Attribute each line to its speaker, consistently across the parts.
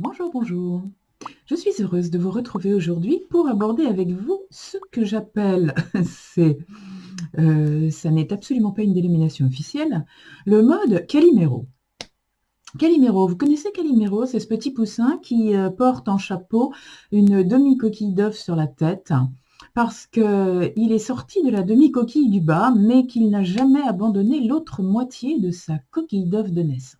Speaker 1: Bonjour, bonjour. Je suis heureuse de vous retrouver aujourd'hui pour aborder avec vous ce que j'appelle, ça n'est absolument pas une dénomination officielle, le mode Calimero. Calimero, vous connaissez Calimero, c'est ce petit poussin qui porte en chapeau une demi-coquille d'œuf sur la tête parce qu'il est sorti de la demi-coquille du bas, mais qu'il n'a jamais abandonné l'autre moitié de sa coquille d'œuf de naissance.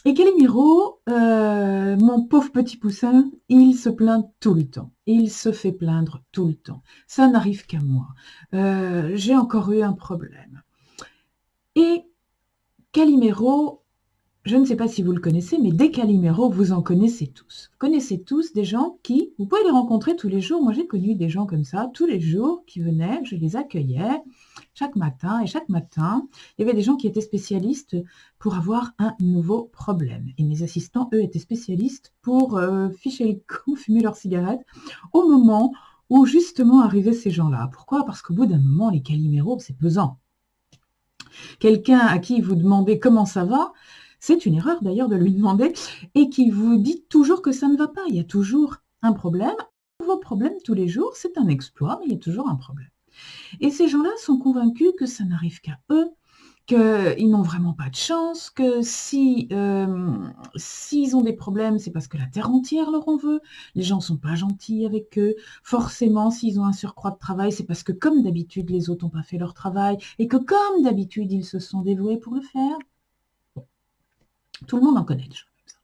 Speaker 1: Et Calimero, mon pauvre petit poussin, il se plaint tout le temps. Il se fait plaindre tout le temps. Ça n'arrive qu'à moi. J'ai encore eu un problème. Et Calimero, je ne sais pas si vous le connaissez, mais des Calimero, vous en connaissez tous. Vous connaissez tous des gens qui, vous pouvez les rencontrer tous les jours. Moi, j'ai connu des gens comme ça, tous les jours, qui venaient, je les accueillais chaque matin. Et chaque matin, il y avait des gens qui étaient spécialistes pour avoir un nouveau problème. Et mes assistants, eux, étaient spécialistes pour ficher le coup, fumer leur cigarette, au moment où justement arrivaient ces gens-là. Pourquoi? Parce qu'au bout d'un moment, les Calimero, c'est pesant. Quelqu'un à qui vous demandez comment ça va, c'est une erreur d'ailleurs de lui demander, et qui vous dit toujours que ça ne va pas. Il y a toujours un problème. Un nouveau problème tous les jours, c'est un exploit, mais il y a toujours un problème. Et ces gens-là sont convaincus que ça n'arrive qu'à eux, qu'ils n'ont vraiment pas de chance, que si s'ils ont des problèmes, c'est parce que la terre entière leur en veut, les gens ne sont pas gentils avec eux, forcément s'ils ont un surcroît de travail, c'est parce que comme d'habitude les autres n'ont pas fait leur travail, et que comme d'habitude ils se sont dévoués pour le faire. Bon, tout le monde en connaît des gens comme ça.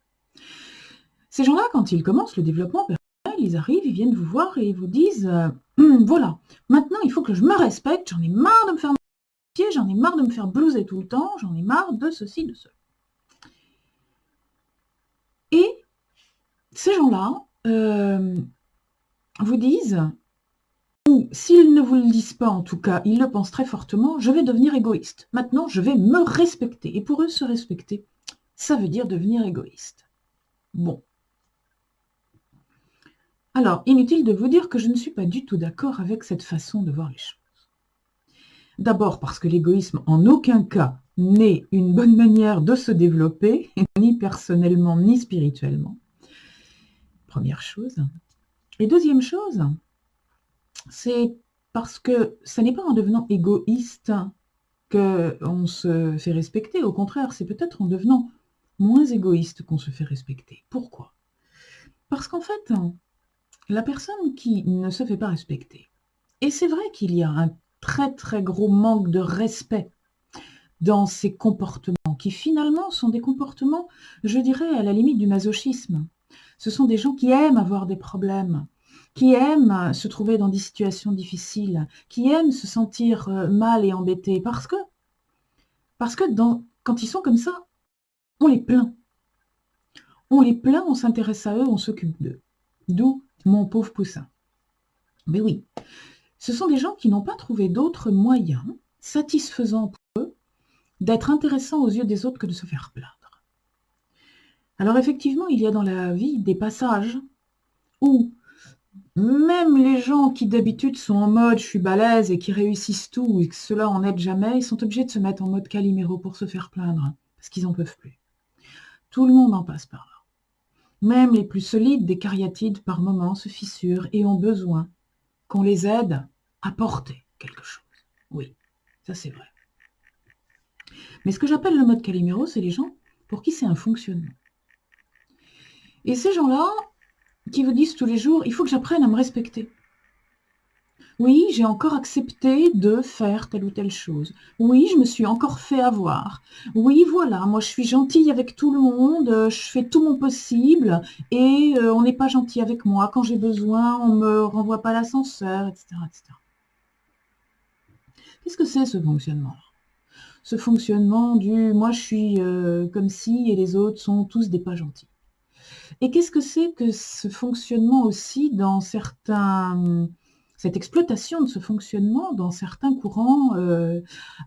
Speaker 1: Ces gens-là, quand ils commencent le développement personnel, ils arrivent, ils viennent vous voir et ils vous disent voilà, maintenant il faut que je me respecte, j'en ai marre de me faire j'en ai marre de me faire blouser tout le temps, j'en ai marre de ceci, de cela. Et ces gens-là vous disent, ou s'ils ne vous le disent pas en tout cas, ils le pensent très fortement, je vais devenir égoïste. Maintenant, je vais me respecter. Et pour eux, se respecter, ça veut dire devenir égoïste. Bon. Alors, inutile de vous dire que je ne suis pas du tout d'accord avec cette façon de voir les choses. D'abord parce que l'égoïsme, en aucun cas, n'est une bonne manière de se développer, ni personnellement, ni spirituellement. Première chose. Et deuxième chose, c'est parce que ce n'est pas en devenant égoïste qu'on se fait respecter. Au contraire, c'est peut-être en devenant moins égoïste qu'on se fait respecter. Pourquoi? Parce qu'en fait, la personne qui ne se fait pas respecter, et c'est vrai qu'il y a un très très gros manque de respect dans ces comportements, qui finalement sont des comportements, je dirais, à la limite du masochisme. Ce sont des gens qui aiment avoir des problèmes, qui aiment se trouver dans des situations difficiles, qui aiment se sentir mal et embêtés, parce que quand ils sont comme ça, on les plaint. On les plaint, on s'intéresse à eux, on s'occupe d'eux. D'où mon pauvre poussin. Mais oui, ce sont des gens qui n'ont pas trouvé d'autres moyens satisfaisants pour eux d'être intéressants aux yeux des autres que de se faire plaindre. Alors effectivement, il y a dans la vie des passages où même les gens qui d'habitude sont en mode je suis balèze et qui réussissent tout et que cela en aide jamais, ils sont obligés de se mettre en mode Calimero pour se faire plaindre, parce qu'ils n'en peuvent plus. Tout le monde en passe par là. Même les plus solides des cariatides par moments se fissurent et ont besoin qu'on les aide à porter quelque chose. Oui, ça c'est vrai. Mais ce que j'appelle le mode Calimero, c'est les gens pour qui c'est un fonctionnement. Et ces gens-là, qui vous disent tous les jours, il faut que j'apprenne à me respecter. Oui, j'ai encore accepté de faire telle ou telle chose. Oui, je me suis encore fait avoir. Oui, voilà, moi je suis gentille avec tout le monde, je fais tout mon possible et on n'est pas gentil avec moi. Quand j'ai besoin, on ne me renvoie pas l'ascenseur, etc., etc. Qu'est-ce que c'est ce fonctionnement? Ce fonctionnement du moi je suis comme si et les autres sont tous des pas gentils. Et qu'est-ce que c'est que ce fonctionnement aussi dans cette exploitation de ce fonctionnement dans certains courants,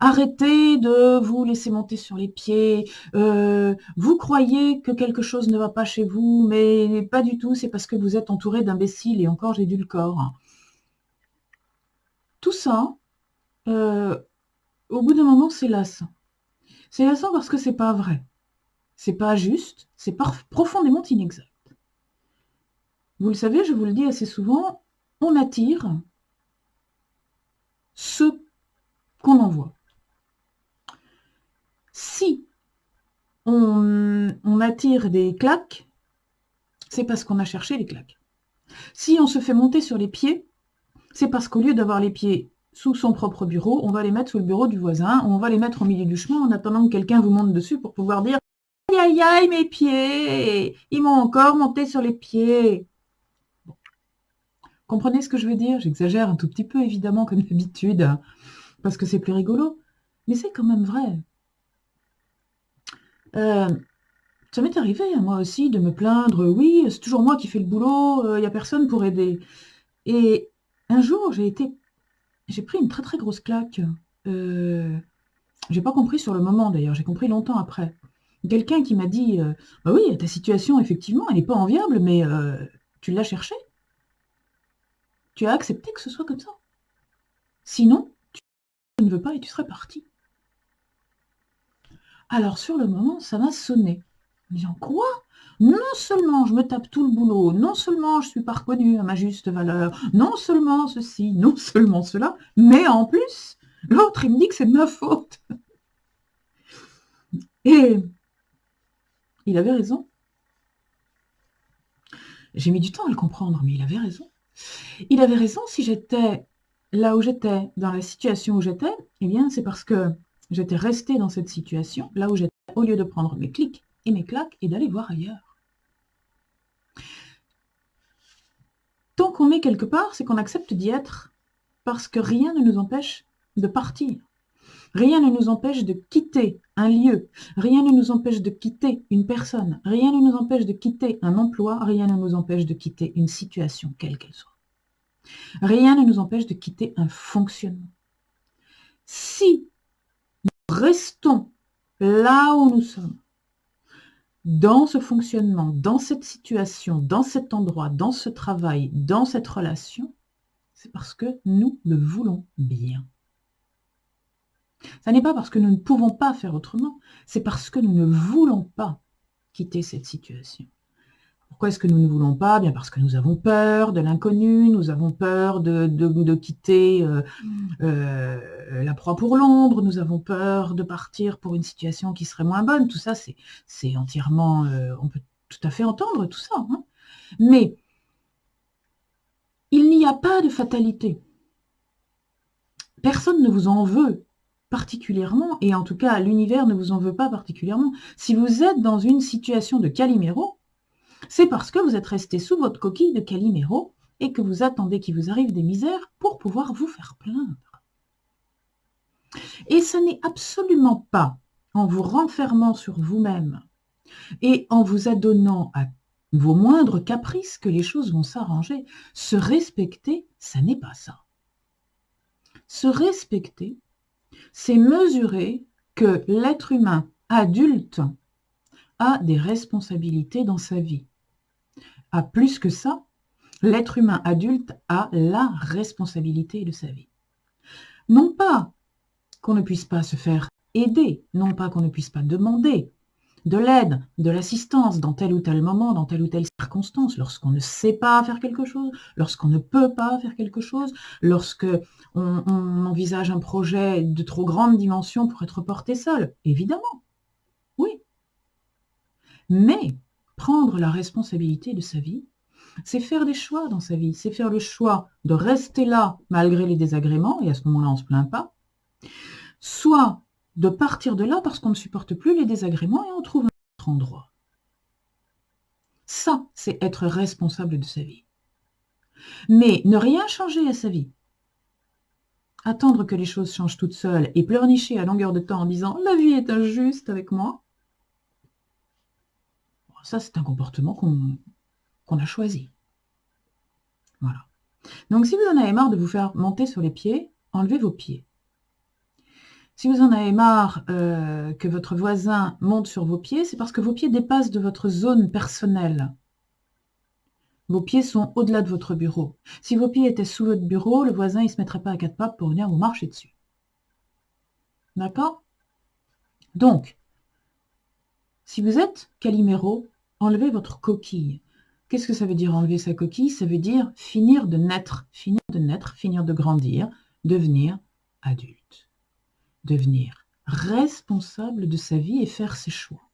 Speaker 1: arrêtez de vous laisser monter sur les pieds, vous croyez que quelque chose ne va pas chez vous, mais pas du tout, c'est parce que vous êtes entouré d'imbéciles et encore j'édulcore. Tout ça, au bout d'un moment, c'est lassant. C'est lassant parce que c'est pas vrai. c'est pas juste, c'est profondément inexact. Vous le savez, je vous le dis assez souvent, on attire ce qu'on envoie. Si on attire des claques, c'est parce qu'on a cherché les claques. Si on se fait monter sur les pieds, c'est parce qu'au lieu d'avoir les pieds sous son propre bureau, on va les mettre sous le bureau du voisin, ou on va les mettre au milieu du chemin en attendant que quelqu'un vous monte dessus pour pouvoir dire « Aïe, aïe, aïe, mes pieds, ils m'ont encore monté sur les pieds ». Comprenez ce que je veux dire? J'exagère un tout petit peu, évidemment, comme d'habitude, parce que c'est plus rigolo, mais c'est quand même vrai. Ça m'est arrivé, moi aussi, de me plaindre, oui, c'est toujours moi qui fais le boulot, il n'y a personne pour aider. Et un jour, j'ai pris une très très grosse claque. J'ai pas compris sur le moment d'ailleurs, j'ai compris longtemps après. Quelqu'un qui m'a dit, bah oui, ta situation, effectivement, elle n'est pas enviable, mais tu l'as cherchée. Tu as accepté que ce soit comme ça. Sinon, tu ne veux pas et tu serais parti. Alors sur le moment, ça m'a sonné. En disant quoi? Non seulement je me tape tout le boulot, non seulement je suis pas reconnue à ma juste valeur, non seulement ceci, non seulement cela, mais en plus, l'autre, il me dit que c'est de ma faute. Et il avait raison. J'ai mis du temps à le comprendre, mais il avait raison. Il avait raison, si j'étais là où j'étais, dans la situation où j'étais, eh bien c'est parce que j'étais restée dans cette situation, là où j'étais, au lieu de prendre mes clics et mes claques et d'aller voir ailleurs. Tant qu'on est quelque part, c'est qu'on accepte d'y être, parce que rien ne nous empêche de partir. Rien ne nous empêche de quitter un lieu, rien ne nous empêche de quitter une personne, rien ne nous empêche de quitter un emploi, rien ne nous empêche de quitter une situation, quelle qu'elle soit. Rien ne nous empêche de quitter un fonctionnement. Si nous restons là où nous sommes, dans ce fonctionnement, dans cette situation, dans cet endroit, dans ce travail, dans cette relation, c'est parce que nous le voulons bien. Ça n'est pas parce que nous ne pouvons pas faire autrement, c'est parce que nous ne voulons pas quitter cette situation. Pourquoi est-ce que nous ne voulons pas? Bien parce que nous avons peur de l'inconnu, nous avons peur de quitter la proie pour l'ombre, nous avons peur de partir pour une situation qui serait moins bonne. Tout ça, c'est entièrement... on peut tout à fait entendre tout ça. Hein. Mais il n'y a pas de fatalité. Personne ne vous en veut particulièrement, et en tout cas, l'univers ne vous en veut pas particulièrement. Si vous êtes dans une situation de Calimero, c'est parce que vous êtes resté sous votre coquille de Calimero et que vous attendez qu'il vous arrive des misères pour pouvoir vous faire plaindre. Et ce n'est absolument pas en vous renfermant sur vous-même et en vous adonnant à vos moindres caprices que les choses vont s'arranger. Se respecter, ça n'est pas ça. Se respecter, c'est mesurer que l'être humain adulte a des responsabilités dans sa vie. À plus que ça, l'être humain adulte a la responsabilité de sa vie. Non pas qu'on ne puisse pas se faire aider, non pas qu'on ne puisse pas demander de l'aide, de l'assistance dans tel ou tel moment, dans telle ou telle circonstance, lorsqu'on ne sait pas faire quelque chose, lorsqu'on ne peut pas faire quelque chose, lorsque on envisage un projet de trop grande dimension pour être porté seul, évidemment, oui. Mais prendre la responsabilité de sa vie, c'est faire des choix dans sa vie, c'est faire le choix de rester là malgré les désagréments, et à ce moment-là on ne se plaint pas, soit de partir de là parce qu'on ne supporte plus les désagréments et on trouve un autre endroit. Ça, c'est être responsable de sa vie. Mais ne rien changer à sa vie, attendre que les choses changent toutes seules et pleurnicher à longueur de temps en disant « la vie est injuste avec moi », ça c'est un comportement qu'on a choisi. Voilà. Donc si vous en avez marre de vous faire monter sur les pieds, enlevez vos pieds. Si vous en avez marre que votre voisin monte sur vos pieds, c'est parce que vos pieds dépassent de votre zone personnelle. Vos pieds sont au-delà de votre bureau. Si vos pieds étaient sous votre bureau, le voisin ne se mettrait pas à quatre pattes pour venir vous marcher dessus. D'accord? Donc, Si vous êtes Calimero, enlevez votre coquille. Qu'est-ce que ça veut dire enlever sa coquille? Ça veut dire finir de naître, finir de grandir, devenir adulte, devenir responsable de sa vie et faire ses choix.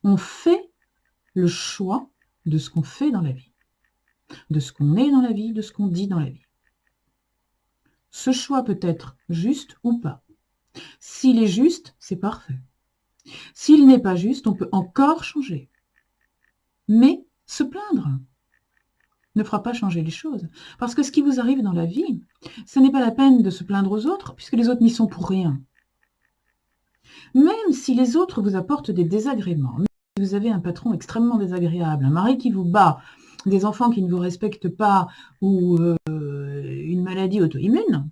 Speaker 1: On fait le choix de ce qu'on fait dans la vie, de ce qu'on est dans la vie, de ce qu'on dit dans la vie. Ce choix peut être juste ou pas. S'il est juste, c'est parfait. S'il n'est pas juste, on peut encore changer. Mais se plaindre ne fera pas changer les choses. Parce que ce qui vous arrive dans la vie, ce n'est pas la peine de se plaindre aux autres, puisque les autres n'y sont pour rien. Même si les autres vous apportent des désagréments, même si vous avez un patron extrêmement désagréable, un mari qui vous bat, des enfants qui ne vous respectent pas, ou une maladie auto-immune,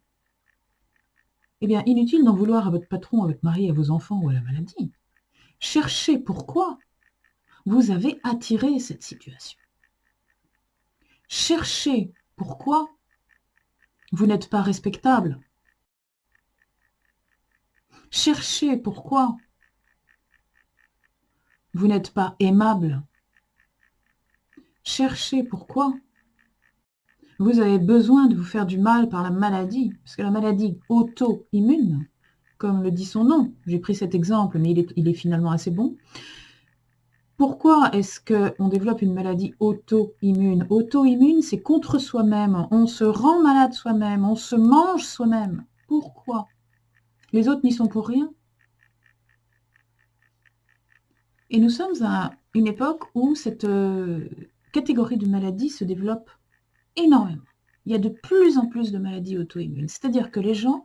Speaker 1: eh bien, inutile d'en vouloir à votre patron, à votre mari, à vos enfants ou à la maladie. Cherchez pourquoi vous avez attiré cette situation. Cherchez pourquoi vous n'êtes pas respectable. Cherchez pourquoi vous n'êtes pas aimable. Cherchez pourquoi vous avez besoin de vous faire du mal par la maladie, parce que la maladie auto-immune, comme le dit son nom, j'ai pris cet exemple, mais il est finalement assez bon. Pourquoi est-ce qu'on développe une maladie auto-immune? Auto-immune, c'est contre soi-même, on se rend malade soi-même, on se mange soi-même. Pourquoi? Les autres n'y sont pour rien. Et nous sommes à une époque où cette catégorie de maladies se développe énormément. Il y a de plus en plus de maladies auto-immunes. C'est-à-dire que les gens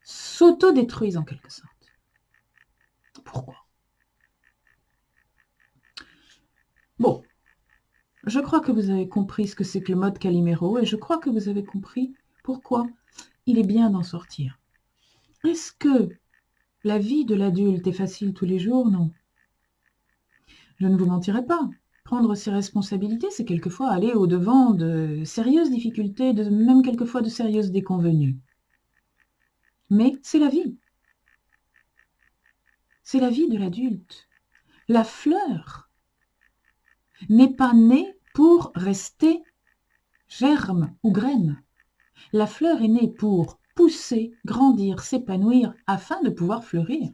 Speaker 1: s'auto-détruisent en quelque sorte. Pourquoi? Bon, je crois que vous avez compris ce que c'est que le mode Calimero et je crois que vous avez compris pourquoi il est bien d'en sortir. Est-ce que la vie de l'adulte est facile tous les jours? Non. Je ne vous mentirai pas. Prendre ses responsabilités, c'est quelquefois aller au-devant de sérieuses difficultés, même quelquefois de sérieuses déconvenues. Mais c'est la vie. C'est la vie de l'adulte. La fleur n'est pas née pour rester germe ou graine. La fleur est née pour pousser, grandir, s'épanouir afin de pouvoir fleurir.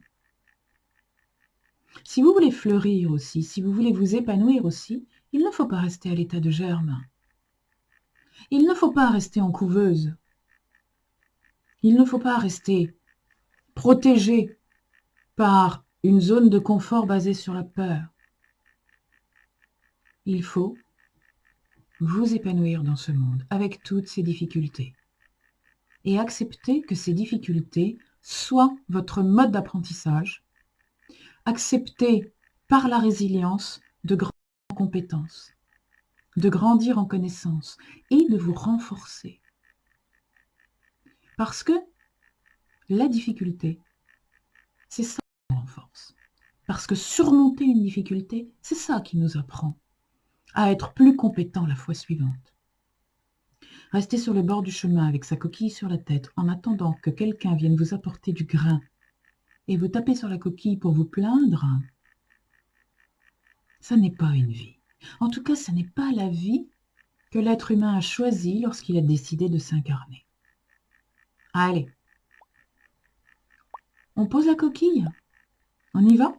Speaker 1: Si vous voulez fleurir aussi, si vous voulez vous épanouir aussi, il ne faut pas rester à l'état de germe. Il ne faut pas rester en couveuse. Il ne faut pas rester protégé par une zone de confort basée sur la peur. Il faut vous épanouir dans ce monde avec toutes ces difficultés et accepter que ces difficultés soient votre mode d'apprentissage, accepter par la résilience de grandes compétences, de grandir en connaissance et de vous renforcer. Parce que la difficulté, c'est ça qui nous renforce. Parce que surmonter une difficulté, c'est ça qui nous apprend à être plus compétent la fois suivante. Rester sur le bord du chemin avec sa coquille sur la tête en attendant que quelqu'un vienne vous apporter du grain et vous taper sur la coquille pour vous plaindre, ça n'est pas une vie. En tout cas, ça n'est pas la vie que l'être humain a choisie lorsqu'il a décidé de s'incarner. Allez, on pose la coquille. On y va?